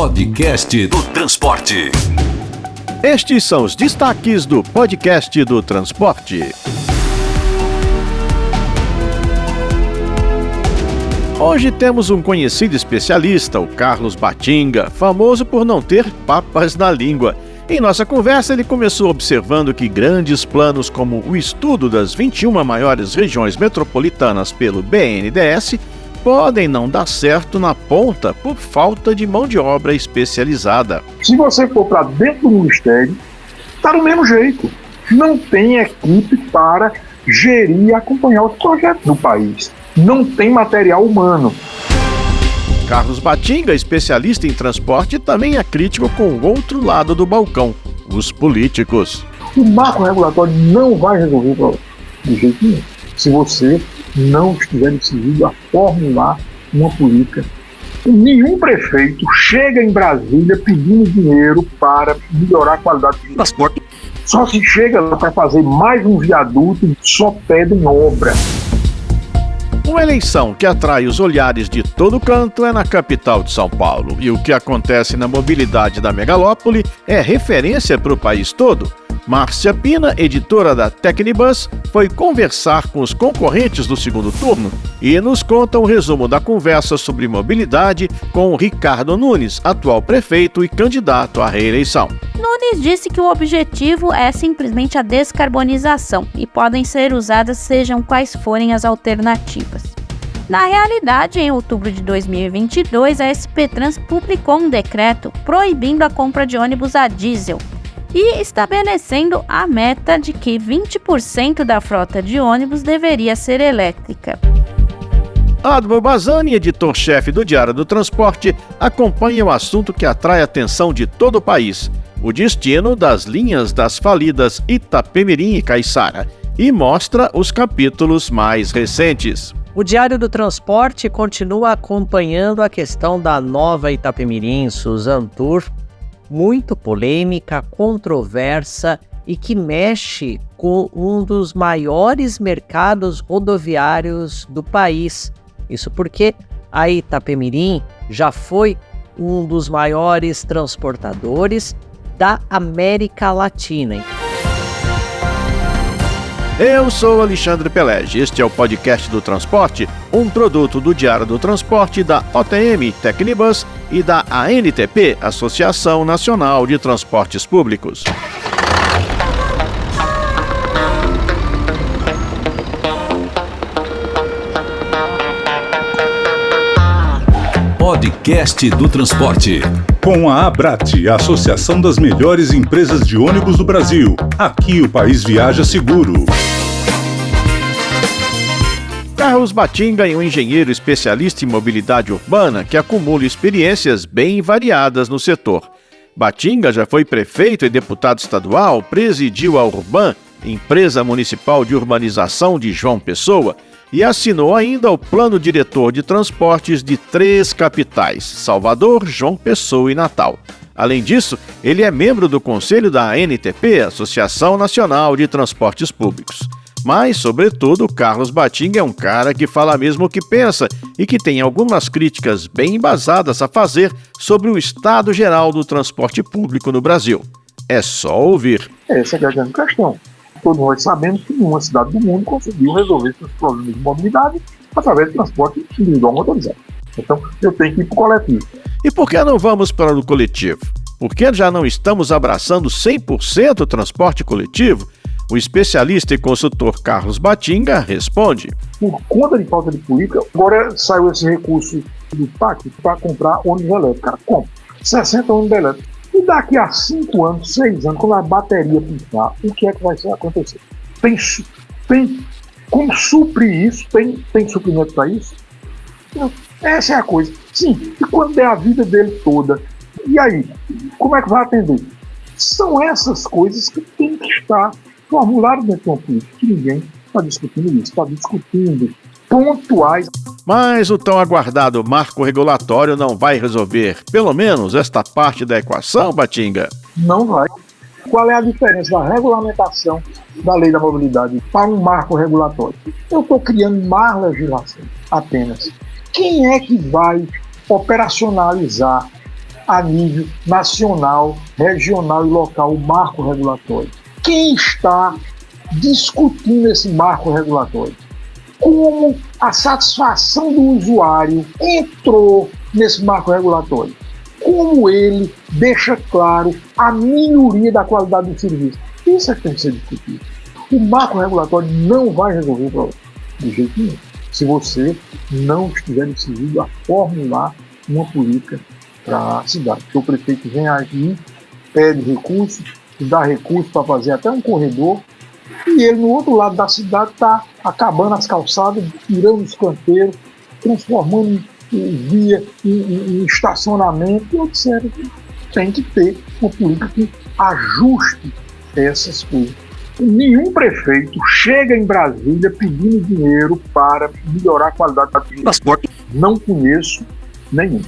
Podcast do Transporte. Estes são os destaques do Podcast do Transporte. Hoje temos um conhecido especialista, o Carlos Batinga, famoso por não ter papas na língua. Em nossa conversa, ele começou observando que grandes planos como o estudo das 21 maiores regiões metropolitanas pelo BNDES podem não dar certo na ponta por falta de mão de obra especializada. Se você for para dentro do ministério, está do mesmo jeito. Não tem equipe para gerir e acompanhar os projetos do país. Não tem material humano. Carlos Batinga, especialista em transporte, também é crítico com o outro lado do balcão, os políticos. O marco regulatório não vai resolver o problema, de jeito nenhum. Se você não estiver decidido a formular uma política. Nenhum prefeito chega em Brasília pedindo dinheiro para melhorar a qualidade do transporte. Só se chega lá para fazer mais um viaduto e só pedem obra. Uma eleição que atrai os olhares de todo canto é na capital de São Paulo. E o que acontece na mobilidade da megalópole é referência para o país todo. Márcia Pina, editora da Tecnibus, foi conversar com os concorrentes do segundo turno e nos conta um resumo da conversa sobre mobilidade com Ricardo Nunes, atual prefeito e candidato à reeleição. Nunes disse que o objetivo é simplesmente a descarbonização e podem ser usadas sejam quais forem as alternativas. Na realidade, em outubro de 2022, a SP Trans publicou um decreto proibindo a compra de ônibus a diesel e estabelecendo a meta de que 20% da frota de ônibus deveria ser elétrica. Admo Bazani, editor-chefe do Diário do Transporte, acompanha o assunto que atrai a atenção de todo o país, o destino das linhas das falidas Itapemirim e Caiçara, e mostra os capítulos mais recentes. O Diário do Transporte continua acompanhando a questão da nova Itapemirim Suzantur, muito polêmica, controversa e que mexe com um dos maiores mercados rodoviários do país. Isso porque a Itapemirim já foi um dos maiores transportadores da América Latina. Eu sou Alexandre Pelege, este é o Podcast do Transporte, um produto do Diário do Transporte, da OTM Tecnibus e da ANTP, Associação Nacional de Transportes Públicos. Podcast do Transporte. Com a Abrat, a Associação das Melhores Empresas de Ônibus do Brasil. Aqui o país viaja seguro. Carlos Batinga é um engenheiro especialista em mobilidade urbana que acumula experiências bem variadas no setor. Batinga já foi prefeito e deputado estadual, presidiu a Urban, empresa municipal de urbanização de João Pessoa, e assinou ainda o plano diretor de transportes de 3 capitais, Salvador, João Pessoa e Natal. Além disso, ele é membro do conselho da ANTP, Associação Nacional de Transportes Públicos. Mas, sobretudo, Carlos Batinga é um cara que fala mesmo o que pensa e que tem algumas críticas bem embasadas a fazer sobre o estado geral do transporte público no Brasil. É só ouvir. Essa é a grande questão. Todos nós sabemos que nenhuma cidade do mundo conseguiu resolver seus problemas de mobilidade através do transporte individual motorizado. Então, eu tenho que ir para o coletivo. E por que não vamos para o coletivo? Por que já não estamos abraçando 100% o transporte coletivo? O especialista e consultor Carlos Batinga responde. Por conta de falta de política, agora saiu esse recurso do PAC para comprar ônibus elétricos. Cara, compra 60 ônibus elétricos. E daqui a 5 anos, 6 anos, quando a bateria pintar, o que é que vai acontecer? Tem como suprir isso? Tem suprimento para isso? Não. Essa é a coisa. Sim, e quando der a vida dele toda? E aí? Como é que vai atender? São essas coisas que tem que estar formuladas dentro de uma política, que ninguém está discutindo isso, está discutindo pontuais. Mas o tão aguardado marco regulatório não vai resolver, pelo menos, esta parte da equação, Batinga? Não vai. Qual é a diferença da regulamentação da lei da mobilidade para um marco regulatório? Eu estou criando mais legislação apenas. Quem é que vai operacionalizar a nível nacional, regional e local o marco regulatório. Quem está discutindo esse marco regulatório? Como a satisfação do usuário entrou nesse marco regulatório? Como ele deixa claro a melhoria da qualidade do serviço? Isso é que tem que ser discutido. O marco regulatório não vai resolver o problema, de jeito nenhum, se você não estiver decidido a formular uma política para a cidade. Porque o prefeito vem aqui, pede recursos, dá recursos para fazer até um corredor, e ele no outro lado da cidade está acabando as calçadas, tirando os canteiros, transformando via em estacionamento, etc. Tem que ter uma política que ajuste essas coisas. Nenhum prefeito chega em Brasília pedindo dinheiro para melhorar a qualidade do transporte. Não conheço nenhum.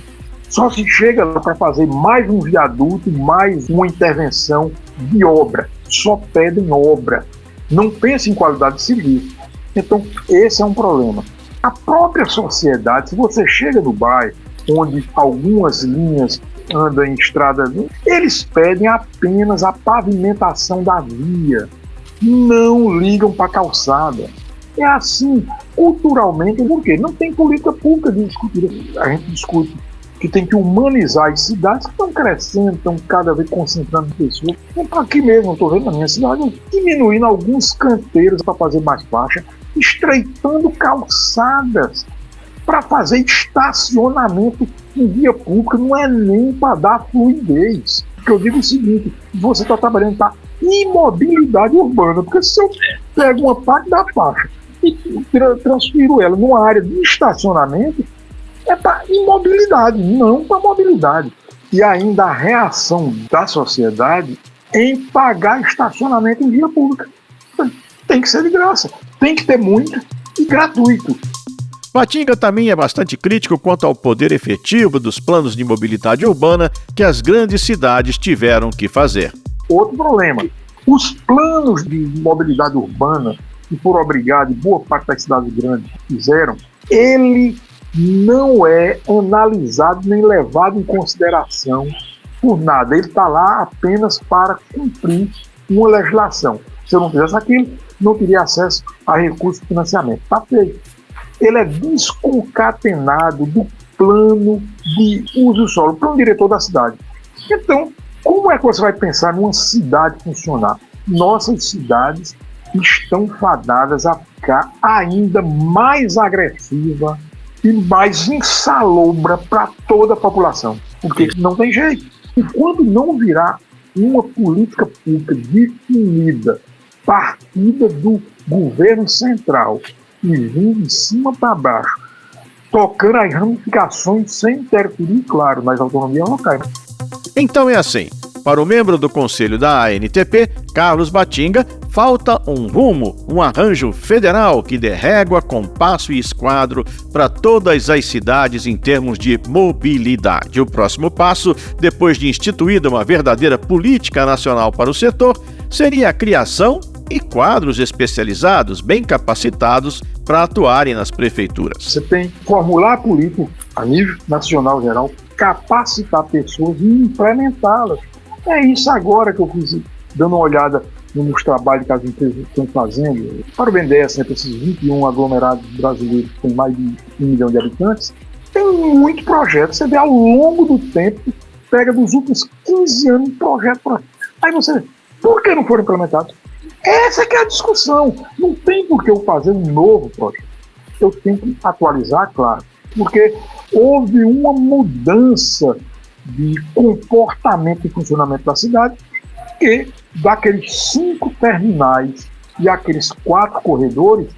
Só se chega lá para fazer mais um viaduto, mais uma intervenção de obra. Só pedem obra. Não pensa em qualidade de serviço. Então, esse é um problema. A própria sociedade, se você chega no bairro, onde algumas linhas andam em estrada, eles pedem apenas a pavimentação da via. Não ligam para a calçada. É assim, culturalmente, porque não tem política pública de discutir. A gente discute que tem que humanizar as cidades que estão crescendo, estão cada vez concentrando pessoas. Então, aqui mesmo, eu estou vendo na minha cidade, diminuindo alguns canteiros para fazer mais baixa, estreitando calçadas para fazer estacionamento em via pública, não é nem para dar fluidez. Porque eu digo o seguinte, você está trabalhando para imobilidade urbana, porque se eu pego uma parte da faixa e transfiro ela numa área de estacionamento, é para imobilidade, não para mobilidade. E ainda a reação da sociedade em pagar estacionamento em via pública. Tem que ser de graça, tem que ter muito e gratuito. Batinga também é bastante crítico quanto ao poder efetivo dos planos de mobilidade urbana que as grandes cidades tiveram que fazer. Outro problema, os planos de mobilidade urbana que foram obrigados, e boa parte das cidades grandes fizeram, ele não é analisado nem levado em consideração por nada. Ele está lá apenas para cumprir uma legislação. Se eu não fizesse aquilo, não teria acesso a recursos de financiamento. Está feito. Ele é desconcatenado do plano de uso solo, plano diretor da cidade. Então, como é que você vai pensar numa cidade funcionar? Nossas cidades estão fadadas a ficar ainda mais agressiva e mais insalubra para toda a população, porque não tem jeito. E quando não virar uma política pública definida, partida do governo central e vindo de cima para baixo, tocando as ramificações sem interferir, claro, nas autonomias locais. Então é assim, para o membro do Conselho da ANTP, Carlos Batinga, falta um rumo, um arranjo federal que dê régua, compasso e esquadro para todas as cidades em termos de mobilidade. O próximo passo, depois de instituída uma verdadeira política nacional para o setor, seria a criação e quadros especializados, bem capacitados para atuarem nas prefeituras. Você tem que formular político a nível nacional geral, capacitar pessoas e implementá-las. É isso agora que eu fiz, dando uma olhada nos trabalhos que as empresas estão fazendo. Para o BNDES, para esses 21 aglomerados brasileiros que têm mais de 1 milhão de habitantes, tem muito projeto. Você vê ao longo do tempo, pega dos últimos 15 anos um projeto. Aí você vê, por que não foram implementados? Essa que é a discussão. Não tem por que eu fazer um novo projeto. Eu tenho que atualizar, claro, porque houve uma mudança de comportamento e funcionamento da cidade, que daqueles 5 terminais e aqueles 4 corredores,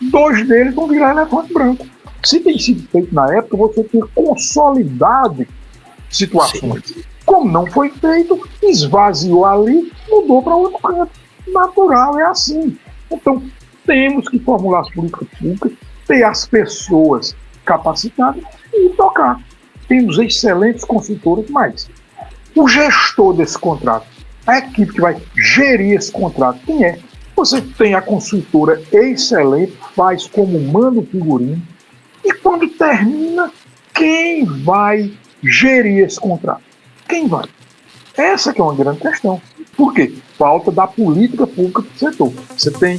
2 deles vão virar elefante branco. Se tem sido feito na época, você tem consolidado situações. Sim. Como não foi feito, esvaziou ali, mudou para outro canto. Natural, é assim. Então, temos que formular as políticas públicas, ter as pessoas capacitadas e tocar. Temos excelentes consultores, mas o gestor desse contrato, a equipe que vai gerir esse contrato, quem é? Você tem a consultora excelente, faz como manda o figurino, e quando termina, quem vai gerir esse contrato? Quem vai? Essa que é uma grande questão. Por quê? Falta da política pública do setor. Você tem...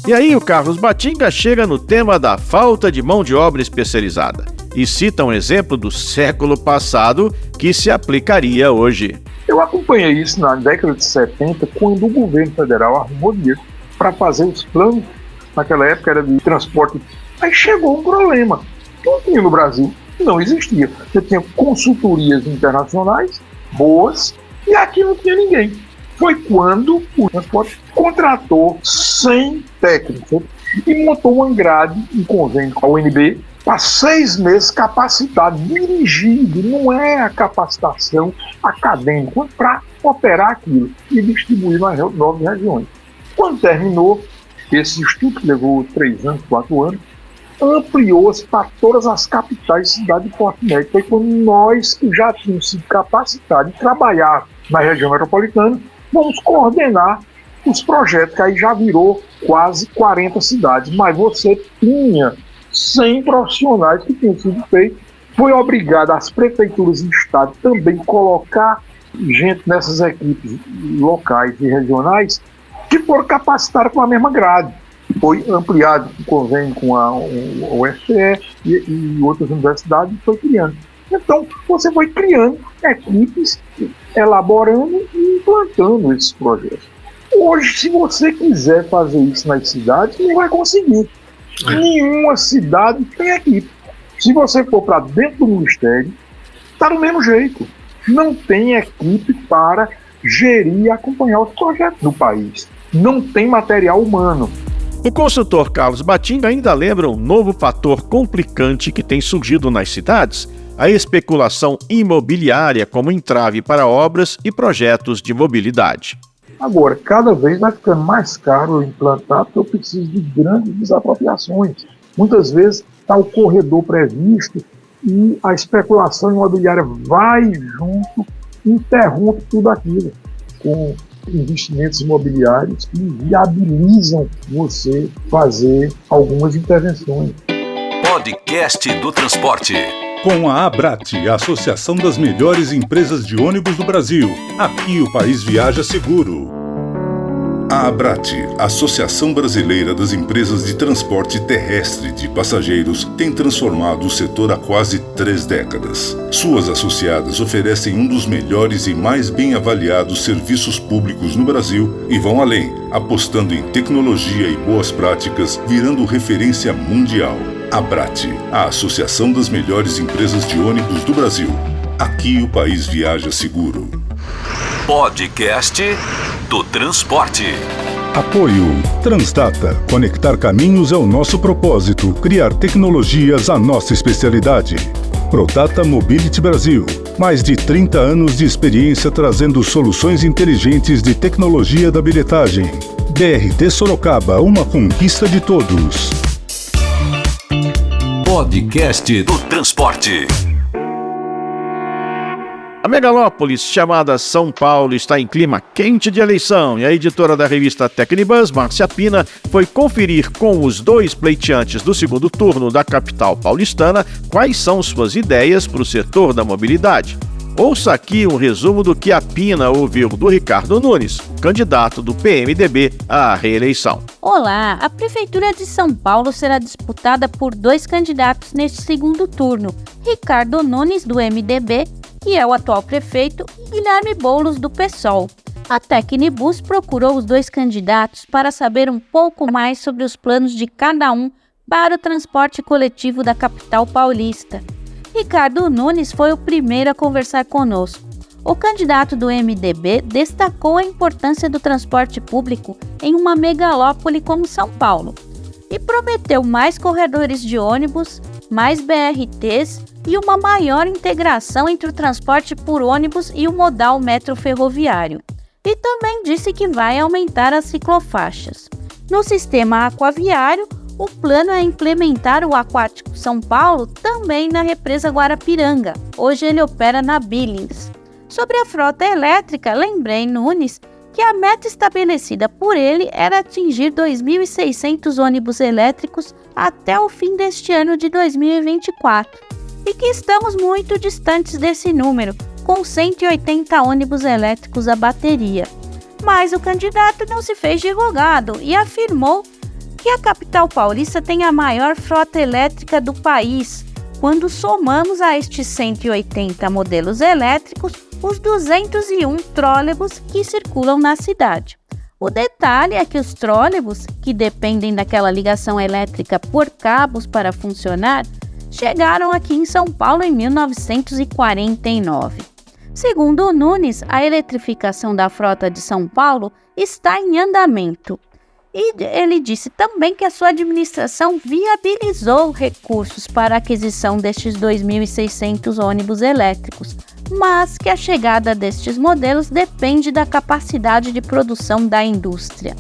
E aí o Carlos Batinga chega no tema da falta de mão de obra especializada e cita um exemplo do século passado que se aplicaria hoje. Eu acompanhei isso na década de 70, quando o governo federal arrumou dinheiro para fazer os planos. Naquela época era de transporte. Aí chegou um problema. Não tinha no Brasil, não existia. Você tinha consultorias internacionais boas e aqui não tinha ninguém. Foi quando o transporte contratou 100 técnicos e montou uma grade em convênio com a UNB para 6 meses capacitado, dirigido, não é a capacitação acadêmica, para operar aquilo e distribuir nas 9 regiões. Quando terminou, esse estudo, que levou 3 anos, 4 anos, ampliou-se para todas as capitais e cidades de porte médio. Foi quando nós, que já tínhamos sido capacitados e trabalhar na região metropolitana, vamos coordenar os projetos, que aí já virou quase 40 cidades. Mas você tinha 100 profissionais que tinham sido feitos. Foi obrigado as prefeituras e estado também colocar gente nessas equipes locais e regionais que foram capacitadas com a mesma grade. Foi ampliado o convênio com a UFCE e outras universidades e foi criando. Então, você foi criando equipes, elaborando e implantando esses projetos. Hoje, se você quiser fazer isso nas cidades, não vai conseguir. Nenhuma cidade tem equipe. Se você for para dentro do ministério, está do mesmo jeito. Não tem equipe para gerir e acompanhar os projetos do país. Não tem material humano. O consultor Carlos Batinga ainda lembra um novo fator complicante que tem surgido nas cidades: a especulação imobiliária como entrave para obras e projetos de mobilidade. Agora, cada vez vai ficando mais caro implantar, porque eu preciso de grandes desapropriações. Muitas vezes está o corredor previsto e a especulação imobiliária vai junto, interrompe tudo aquilo, com investimentos imobiliários que viabilizam você fazer algumas intervenções. Podcast do Transporte. Com a Abrat, a Associação das Melhores Empresas de Ônibus do Brasil. Aqui o país viaja seguro. A Abrat, Associação Brasileira das Empresas de Transporte Terrestre de Passageiros, tem transformado o setor há quase 3 décadas. Suas associadas oferecem um dos melhores e mais bem avaliados serviços públicos no Brasil e vão além, apostando em tecnologia e boas práticas, virando referência mundial. Abrat, a Associação das Melhores Empresas de Ônibus do Brasil. Aqui o país viaja seguro. Podcast do Transporte. Apoio Transdata. Conectar caminhos é o nosso propósito. Criar tecnologias a nossa especialidade. Prodata Mobility Brasil. Mais de 30 anos de experiência trazendo soluções inteligentes de tecnologia da bilhetagem. BRT Sorocaba, uma conquista de todos. Podcast do Transporte. A megalópolis chamada São Paulo está em clima quente de eleição e a editora da revista Tecnibus, Márcia Pina, foi conferir com os 2 pleiteantes do segundo turno da capital paulistana quais são suas ideias para o setor da mobilidade. Ouça aqui um resumo do que a Pina ouviu do Ricardo Nunes, candidato do PMDB à reeleição. Olá, a Prefeitura de São Paulo será disputada por 2 candidatos neste segundo turno, Ricardo Nunes, do MDB, que é o atual prefeito, e Guilherme Boulos, do PSOL. A Tecnibus procurou os 2 candidatos para saber um pouco mais sobre os planos de cada um para o transporte coletivo da capital paulista. Ricardo Nunes foi o primeiro a conversar conosco. O candidato do MDB destacou a importância do transporte público em uma megalópole como São Paulo e prometeu mais corredores de ônibus, mais BRTs e uma maior integração entre o transporte por ônibus e o modal metro-ferroviário. E também disse que vai aumentar as ciclofaixas. No sistema aquaviário, o plano é implementar o Aquático São Paulo também na represa Guarapiranga. Hoje ele opera na Billings. Sobre a frota elétrica, lembrei Nunes que a meta estabelecida por ele era atingir 2.600 ônibus elétricos até o fim deste ano de 2024. E que estamos muito distantes desse número, com 180 ônibus elétricos a bateria. Mas o candidato não se fez de rogado e afirmou que a capital paulista tem a maior frota elétrica do país, quando somamos a estes 180 modelos elétricos os 201 trólebus que circulam na cidade. O detalhe é que os trólebus, que dependem daquela ligação elétrica por cabos para funcionar, chegaram aqui em São Paulo em 1949. Segundo o Nunes, a eletrificação da frota de São Paulo está em andamento. E ele disse também que a sua administração viabilizou recursos para a aquisição destes 2.600 ônibus elétricos, mas que a chegada destes modelos depende da capacidade de produção da indústria.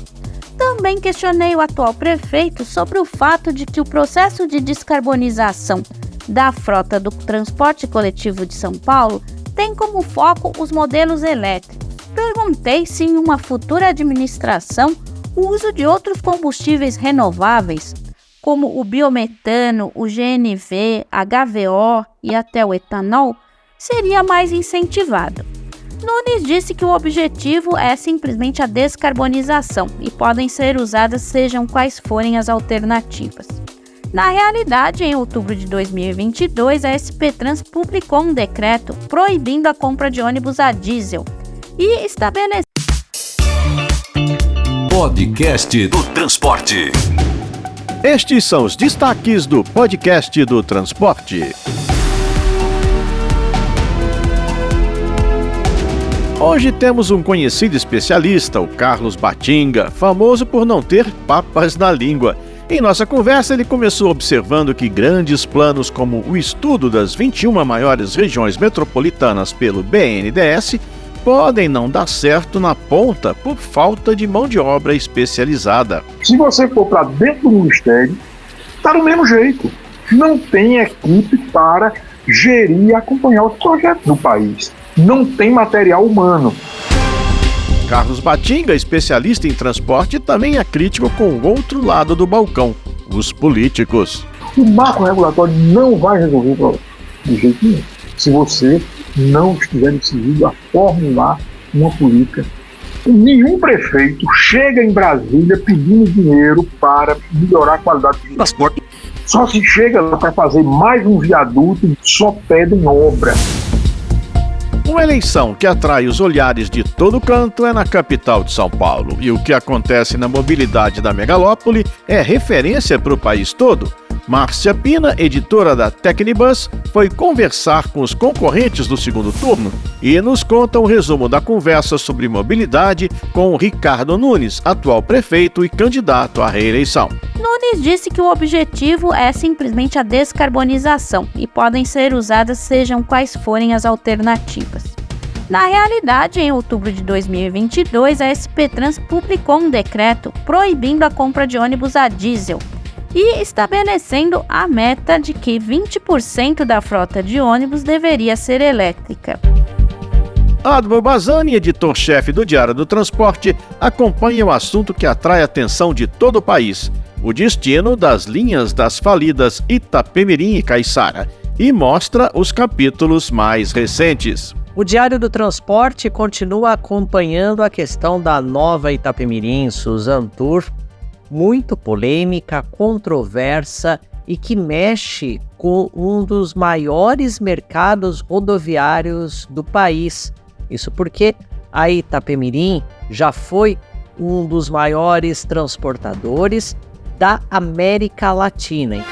Também questionei o atual prefeito sobre o fato de que o processo de descarbonização da frota do transporte coletivo de São Paulo tem como foco os modelos elétricos. Perguntei se em uma futura administração o uso de outros combustíveis renováveis, como o biometano, o GNV, HVO e até o etanol, seria mais incentivado. Nunes disse que o objetivo é simplesmente a descarbonização e podem ser usadas sejam quais forem as alternativas. Na realidade, em outubro de 2022, a SP Trans publicou um decreto proibindo a compra de ônibus a diesel e estabeleceu Podcast do Transporte. Estes são os destaques do podcast do Transporte. Hoje temos um conhecido especialista, o Carlos Batinga, famoso por não ter papas na língua. Em nossa conversa, ele começou observando que grandes planos como o estudo das 21 maiores regiões metropolitanas pelo BNDES podem não dar certo na ponta por falta de mão de obra especializada. Se você for para dentro do Ministério, está do mesmo jeito. Não tem equipe para gerir e acompanhar os projetos do país. Não tem material humano. Carlos Batinga, especialista em transporte, também é crítico com o outro lado do balcão, os políticos. O marco regulatório não vai resolver o problema, de jeito nenhum. Se você não estiver decidido a formular uma política. Nenhum prefeito chega em Brasília pedindo dinheiro para melhorar a qualidade do transporte. Só se chega lá para fazer mais um viaduto e só pedem obra. Uma eleição que atrai os olhares de todo canto é na capital de São Paulo. E o que acontece na mobilidade da megalópole é referência para o país todo. Márcia Pina, editora da Tecnibus, foi conversar com os concorrentes do segundo turno e nos conta um resumo da conversa sobre mobilidade com o Ricardo Nunes, atual prefeito e candidato à reeleição. Nunes disse que o objetivo é simplesmente a descarbonização e podem ser usadas sejam quais forem as alternativas. Na realidade, em outubro de 2022, a SP Trans publicou um decreto proibindo a compra de ônibus a diesel e estabelecendo a meta de que 20% da frota de ônibus deveria ser elétrica. Adbo Bazzani, editor-chefe do Diário do Transporte, acompanha o assunto que atrai a atenção de todo o país, o destino das linhas das falidas Itapemirim e Caiçara, e mostra os capítulos mais recentes. O Diário do Transporte continua acompanhando a questão da nova Itapemirim, Suzantur, muito polêmica, controversa e que mexe com um dos maiores mercados rodoviários do país. Isso porque a Itapemirim já foi um dos maiores transportadores da América Latina.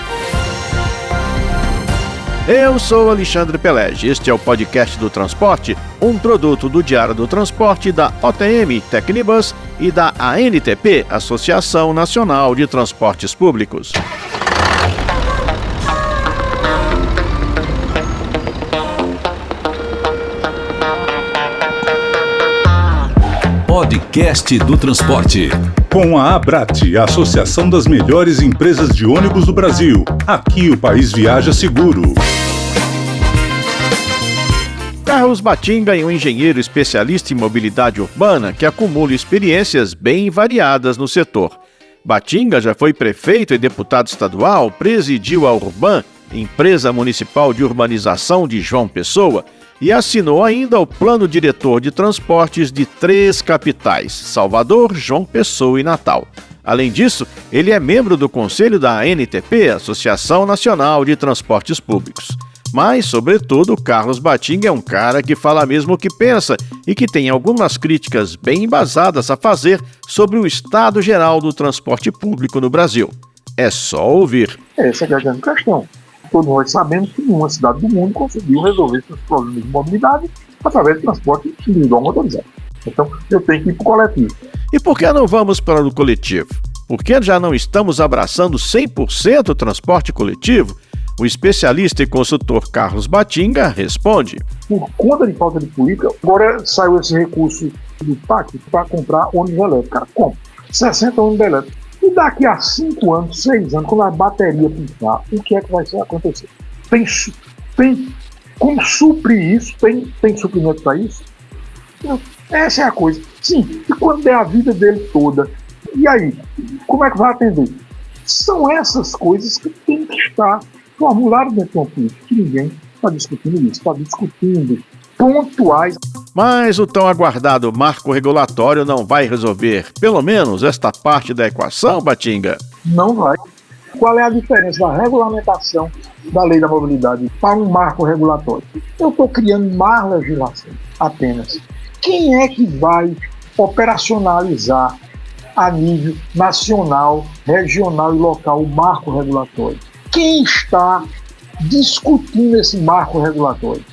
Eu sou Alexandre Pelege, este é o podcast do Transporte, um produto do Diário do Transporte, da OTM Tecnibus e da ANTP, Associação Nacional de Transportes Públicos. Podcast do Transporte. Com a Abrat, a Associação das Melhores Empresas de Ônibus do Brasil. Aqui o país viaja seguro. Carlos Batinga é um engenheiro especialista em mobilidade urbana que acumula experiências bem variadas no setor. Batinga já foi prefeito e deputado estadual, presidiu a Urban empresa municipal de urbanização de João Pessoa, e assinou ainda o plano diretor de transportes de 3 capitais, Salvador, João Pessoa e Natal. Além disso, ele é membro do conselho da ANTP, Associação Nacional de Transportes Públicos. Mas, sobretudo, Carlos Batinga é um cara que fala mesmo o que pensa e que tem algumas críticas bem embasadas a fazer sobre o estado geral do transporte público no Brasil. É só ouvir. Essa é a grande questão. Todos nós sabemos que nenhuma cidade do mundo conseguiu resolver seus problemas de mobilidade através do transporte individual motorizado. Então, eu tenho que ir para o coletivo. E por que não vamos para o coletivo? Por que já não estamos abraçando 100% o transporte coletivo? O especialista e consultor Carlos Batinga responde. Por conta de falta de política, agora saiu esse recurso do PAC para comprar ônibus elétricos. Cara, compra 60 ônibus elétricos. E daqui a 5 anos, 6 anos, quando a bateria pintar, o que é que vai acontecer? Tem como suprir isso? Tem suprimento para isso? Essa é a coisa. Sim, e quando der a vida dele toda, e aí? Como é que vai atender? São essas coisas que tem que estar formuladas dentro de uma política, que ninguém está discutindo isso, está discutindo pontuais. Mas o tão aguardado marco regulatório não vai resolver, pelo menos, esta parte da equação, Batinga? Não vai. Qual é a diferença da regulamentação da lei da mobilidade para um marco regulatório? Eu estou criando mais legislação apenas. Quem é que vai operacionalizar a nível nacional, regional e local o marco regulatório? Quem está discutindo esse marco regulatório?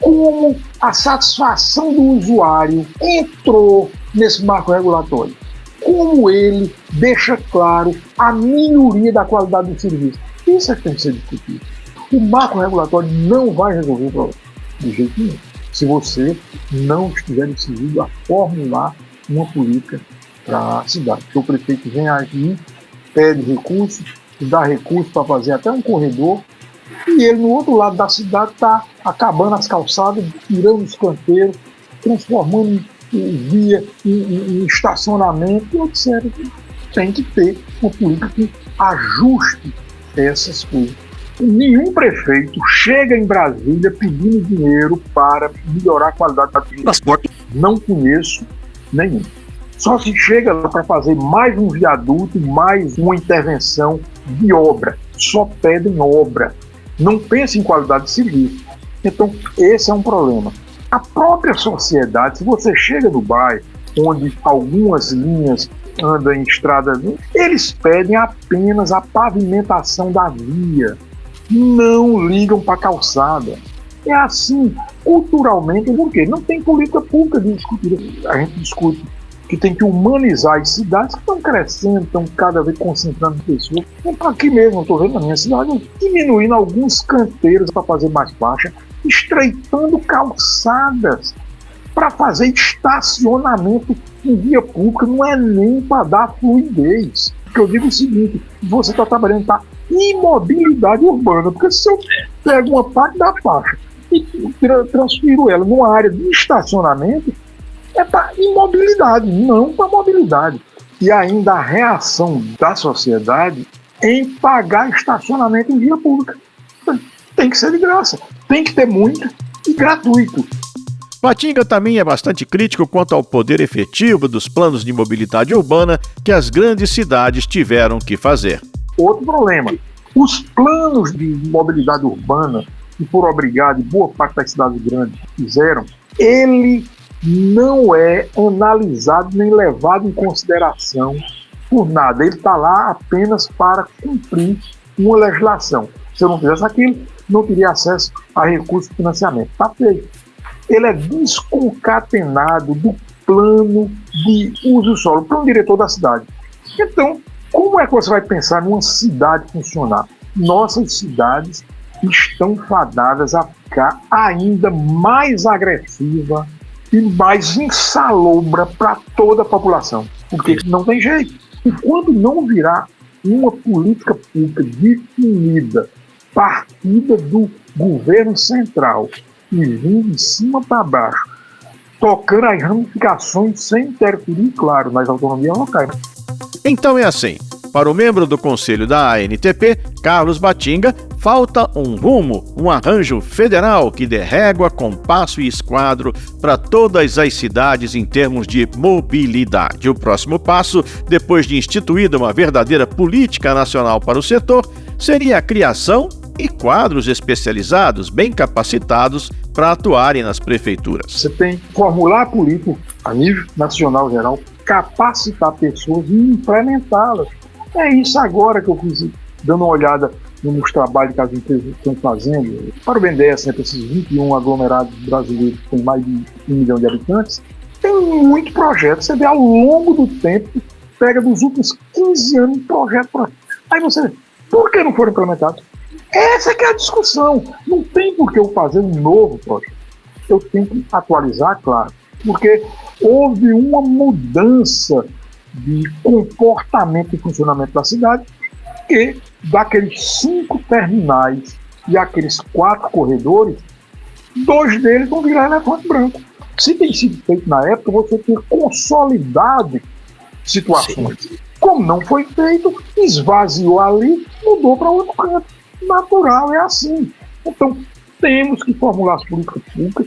Como a satisfação do usuário entrou nesse marco regulatório? Como ele deixa claro a melhoria da qualidade do serviço? Isso é que tem que ser discutido. O marco regulatório não vai resolver o problema, de jeito nenhum, se você não estiver decidido a formular uma política para a cidade. Porque o prefeito vem aqui, pede recursos, dá recursos para fazer até um corredor, e ele no outro lado da cidade está acabando as calçadas, tirando os canteiros, transformando via em estacionamento, e etc. Tem que ter uma política que ajuste essas coisas. Nenhum prefeito chega em Brasília pedindo dinheiro para melhorar a qualidade do transporte. Não conheço nenhum. Só se chega lá para fazer mais um viaduto, mais uma intervenção de obra. Só pedem obra. Não pensa em qualidade de serviço. Então, esse é um problema. A própria sociedade, se você chega no bairro, onde algumas linhas andam em estradas, eles pedem apenas a pavimentação da via. Não ligam para a calçada. É assim, culturalmente, porque não tem política pública de discutir. A gente discute que tem que humanizar as cidades que estão crescendo, estão cada vez concentrando pessoas. Aqui mesmo, eu estou vendo na minha cidade, diminuindo alguns canteiros para fazer mais faixa, estreitando calçadas para fazer estacionamento em via pública, não é nem para dar fluidez. Porque eu digo o seguinte, você está trabalhando para imobilidade urbana, porque se eu pego uma parte da faixa e transfiro ela numa área de estacionamento, é para imobilidade, não para mobilidade. E ainda a reação da sociedade em pagar estacionamento em via pública. Tem que ser de graça, tem que ter muito e gratuito. Batinga também é bastante crítico quanto ao poder efetivo dos planos de mobilidade urbana que as grandes cidades tiveram que fazer. Outro problema, os planos de mobilidade urbana que foram obrigados, e boa parte das cidades grandes fizeram, ele não é analisado nem levado em consideração por nada. Ele está lá apenas para cumprir uma legislação. Se eu não fizesse aquilo, não teria acesso a recursos de financiamento. Está feito. Ele é desconcatenado do plano de uso do solo, plano diretor da cidade. Então, como é que você vai pensar numa cidade funcionar? Nossas cidades estão fadadas a ficar ainda mais agressiva e mais insalubra para toda a população. Porque não tem jeito. E quando não virar uma política pública definida, partida do governo central, e vindo de cima para baixo, tocando as ramificações sem interferir, claro, nas autonomias locais. Então é assim, para o membro do conselho da ANTP, Carlos Batinga, Falta um rumo, um arranjo federal que dê régua, compasso e esquadro para todas as cidades em termos de mobilidade. O próximo passo, depois de instituída uma verdadeira política nacional para o setor, seria a criação e quadros especializados, bem capacitados para atuarem nas prefeituras. Você tem que formular político a nível nacional geral, capacitar pessoas e implementá-las. É isso agora que eu fiz, dando uma olhada nos trabalhos que as empresas estão fazendo. Para o BNDES, para esses 21 aglomerados brasileiros que têm mais de 1 milhão de habitantes, tem muito projeto. Você vê ao longo do tempo, pega dos últimos 15 anos, projeto. Aí você vê, por que não foram implementados? Essa que é a discussão. Não tem por que eu fazer um novo projeto. Eu tenho que atualizar, claro, porque houve uma mudança de comportamento e funcionamento da cidade e daqueles 5 terminais e aqueles 4 corredores, 2 deles vão virar elefante branco. Se tem sido feito na época, você tem consolidado situações. Sim. Como não foi feito, esvaziou ali, mudou para outro canto. Natural, é assim. Então, temos que formular as políticas públicas